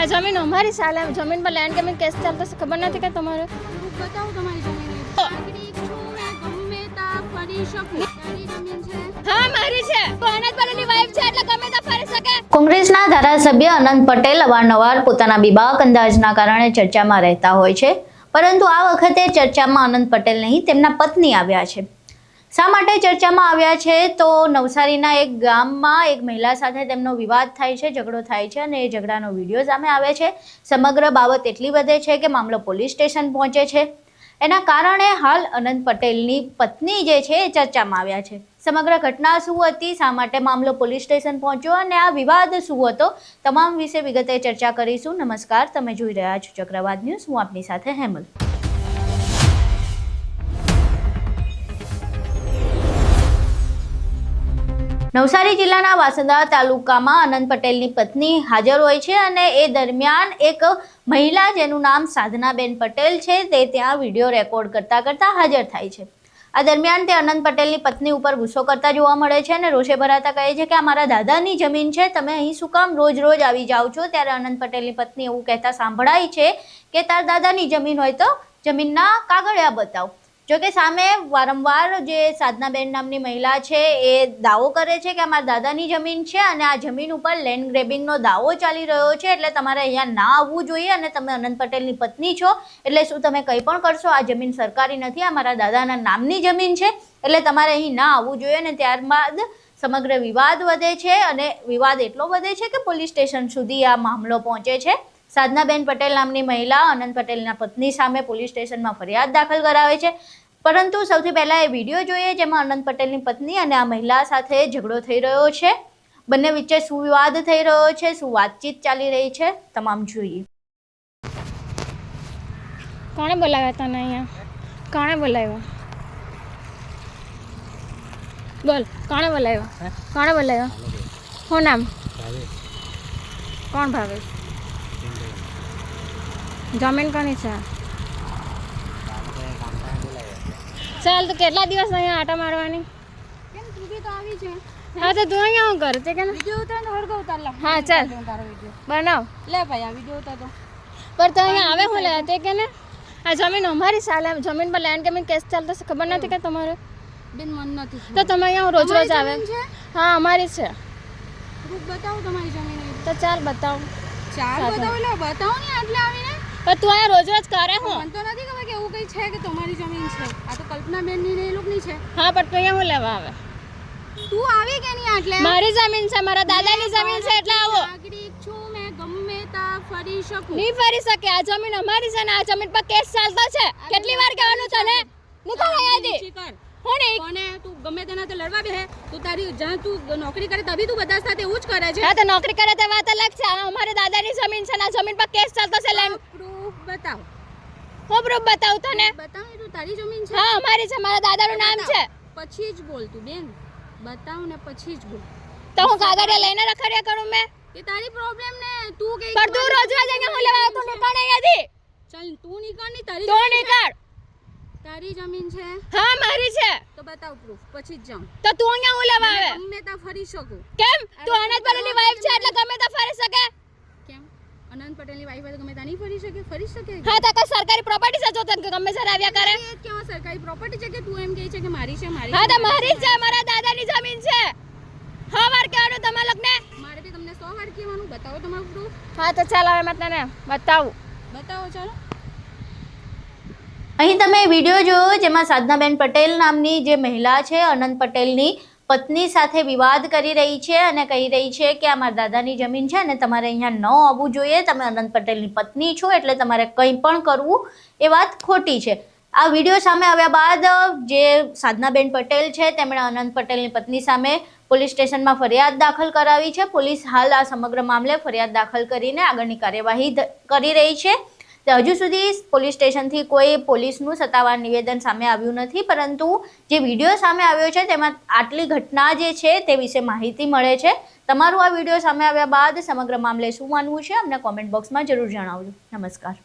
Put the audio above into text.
આ જમીન અમારી સાલે જમીન પર લેન્ડ ગેમિંગ કેસ ચાલતો છે, ખબર નથી કે તમારે બતાવો તમારી જમીન નાગરિક છું મેં ગમે તા ફરી શકું તારી જમીન છે હા મારી છે તો અનાજ પરેલી વાઇફ છે એટલે ગમે તા ફરી શકે। કોંગ્રેસના ધારાસભ્ય અનંત પટેલ અવારનવાર પોતાના બીબાક અંદાજના કારણે ચર્ચામાં રહેતા હોય છે, પરંતુ આ વખતે ચર્ચામાં અનંત પટેલ નહીં તેમના પત્ની આવ્યા છે। શા માટે ચર્ચામાં આવ્યા છે તો નવસારીના એક ગામમાં એક મહિલા સાથે તેમનો વિવાદ થાય છે, ઝઘડો થાય છે અને એ ઝઘડાનો વિડીયો સામે આવે છે। સમગ્ર બાબત એટલી વધે છે કે મામલો પોલીસ સ્ટેશન પહોંચે છે। એના કારણે હાલ અનંત પટેલની પત્ની જે છે એ ચર્ચામાં આવ્યા છે। સમગ્ર ઘટના શું હતી, શા માટે મામલો પોલીસ સ્ટેશન પહોંચ્યો અને આ વિવાદ શું હતો, તમામ વિશે વિગતે ચર્ચા કરીશું। નમસ્કાર, તમે જોઈ રહ્યા છો ચક્રવાત ન્યૂઝ, હું આપની સાથે હેમલ। નવસારી જિલ્લાના વાસદા તાલુકામાં અનંત પટેલની પત્ની હાજર હોય છે અને એ દરમિયાન એક મહિલા જેનું નામ સાધનાબેન પટેલ છે તે ત્યાં વિડીયો રેકોર્ડ કરતા હાજર થાય છે। આ દરમિયાન તે અનંત પટેલની પત્ની ઉપર ગુસ્સો કરતા જોવા મળે છે અને રોષે ભરાતા કહે છે કે આ મારા દાદાની જમીન છે, તમે અહીં શું કામ રોજ આવી જાઓ છો। ત્યારે અનંત પટેલની પત્ની એવું કહેતા સાંભળાય છે કે તાર દાદાની જમીન હોય તો જમીનના કાગળિયા બતાવ। જોકે સામે વારંવાર જે સાધનાબેન નામની મહિલા છે એ દાવો કરે છે કે અમારા દાદાની જમીન છે અને આ જમીન ઉપર લેન્ડ ગ્રેબિંગનો દાવો ચાલી રહ્યો છે, એટલે તમારે અહીંયા ના આવવું જોઈએ અને તમે અનંત પટેલની પત્ની છો એટલે શું તમે કંઈ પણ કરશો, આ જમીન સરકારી નથી, આ મારા દાદાના નામની જમીન છે એટલે તમારે અહીં ના આવવું જોઈએ। અને ત્યારબાદ સમગ્ર વિવાદ વધે છે અને વિવાદ એટલો વધે છે કે પોલીસ સ્ટેશન સુધી આ મામલો પહોંચે છે। સાધનાબેન પટેલ નામની મહિલા અનંત પટેલના પત્ની સામે પોલીસ સ્ટેશનમાં ફરિયાદ દાખલ કરાવે છે, પરંતુ સૌથી પહેલા એ વિડીયો જોઈએ જેમાં અનંત પટેલની પત્ની અને આ મહિલા સાથે ઝઘડો થઈ રહ્યો છે, બંને વચ્ચે શું વિવાદ થઈ રહ્યો છે, શું વાતચીત ચાલી રહી છે, તમામ જોઈએ। કોણે બોલાવ્યા તને અહીંયા? કોણે બોલાવ્યો? બોલ, કોણે બોલાવ્યો? કોણે બોલાવ્યો? શું નામ? કોણ ભાવેશ? જમીન કોની છે? ચાલ તો કેટલા દિવસ અહીંયા આટા મારવાની? કેમ તું બી તો આવી છે? હા તો તું અહીંયા શું કરે છે કે વિડિયો ઉતાર ને હરગો ઉતાર લા હા ચાલ તારો વિડિયો બનાવ લે ભાઈ આ વિડિયો ઉતાર તો પર તો અહીંયા આવે હું લે તે કે ને આ જમીન અમારી સાલે જમીન પર લેન્ડ ગેમિંગ કેસ ચાલતો છે, ખબર નથી કે તમારે બેન મન નથી તો તમે અહીંયા રોજ આવે? હા અમારી છે। રૂપ બતાવો તમારી જમીન તો ચાલ બતાવ। ચાલ બતાવો લે બતાવો ને આટલે આવીને પણ તું અહીંયા રોજ કરે હું? મન તો નથી ખબર કે એવું કઈ છે કે તમારી જમીન છે, આ તો કલ્પના બેન ની ને એ લોકોની છે। હા પણ તું અહીંયા હું લેવા આવે? તું આવી કે નહીં આટલે? મારી જમીન છે, મારા દાદાની જમીન છે એટલે આવો। નાગરિક છું મેં ગમે તા ફરી શકું નહીં ફરી શકે, આ જમીન અમારી છે ને આ જમીન પર કેસ ચાલતો છે, કેટલી વાર કહેવાનું તને? નીકળ અહીંયાથી। હું નહીં કોને તું ગમે તેના તો લડવા બેહે, તું તારી જ્યાં તું નોકરી કરે તभी તું બધા સાથે એવું જ કરે છે। હા તો નોકરી કરે તે વાત અલગ છે, આ અમારી દાદાની જમીન છે ને આ જમીન પર કેસ ચાલતો છે લેન્ડ પ્રૂફ બતાવ। હું પ્રૂફ બતાવું તને? બતાવ ને તું તારી જમીન છે? હા અમારી છે, મારા દાદાનું નામ છે। પછી જ બોલ તું બેન, બતાવ ને પછી જ બોલ। તો હું કાગળિયા લઈને રખડ્યા કરું મેં? એ તારી પ્રોબ્લેમ ને તું કે પર તું રોજ અહીંયા હું લેવા તું નીકળ અહીંયાથી। ચાલ તું નીકળ ની તારી તું જમીન છે? નીકળ। તારી જમીન છે હા મારી છે। તો બતાવ પ્રૂફ પછી જ જાઉં। તો તું અહીંયા હું લેવા આવે? ગમે તા ફરી શકું। કેમ? તું અનાજ પરેલી વાઇફ છે એટલે ગમે તા ફરી શકે? કેમ અનંત પટેલની વાઈફ તો ગમે તા નહીં ફરી શકે? ફરી શકે હા તો કોઈ સરકારી પ્રોપર્ટી છે જો તને ગમે સર આવ્યા કરે? એ કેવા સરકારી પ્રોપર્ટી છે કે તું એમ કહે છે કે મારી છે? મારી હા તો મારી છે, મારા દાદાની જમીન છે। હા વાર કહેવાનું તમારા લોકોને? મારે બી તમને 100 વાર કહેવાનું, બતાવો તમારું પ્રૂફ। હા તો ચાલ હવે મેં તને બતાવું। બતાવો ચાલો। અહીં તમે વિડીયો જોયો જેમાં સાધનાબેન પટેલ નામની જે મહિલા છે અનંત પટેલની પત્ની સાથે વિવાદ કરી રહી છે અને કહી રહી છે કે આ મારા દાદાની જમીન છે અને તમારે અહીંયા ન આવવું જોઈએ, તમે અનંત પટેલની પત્ની છો એટલે તમારે કંઈ પણ કરવું એ વાત ખોટી છે। આ વિડીયો સામે આવ્યા બાદ જે સાધનાબેન પટેલ છે તેમણે અનંત પટેલની પત્ની સામે પોલીસ સ્ટેશનમાં ફરિયાદ દાખલ કરાવી છે। પોલીસ હાલ આ સમગ્ર મામલે ફરિયાદ દાખલ કરીને આગળની કાર્યવાહી કરી રહી છે। હજુ સુધી પોલીસ સ્ટેશનથી કોઈ પોલીસનું સત્તાવાર નિવેદન સામે આવ્યું નથી, પરંતુ જે વિડીયો સામે આવ્યો છે તેમાં આટલી ઘટના જે છે તે વિશે માહિતી મળે છે। તમારું આ વિડીયો સામે આવ્યા બાદ સમગ્ર મામલે શું માનવું છે અમને કોમેન્ટ બોક્સમાં જરૂર જણાવજો। નમસ્કાર।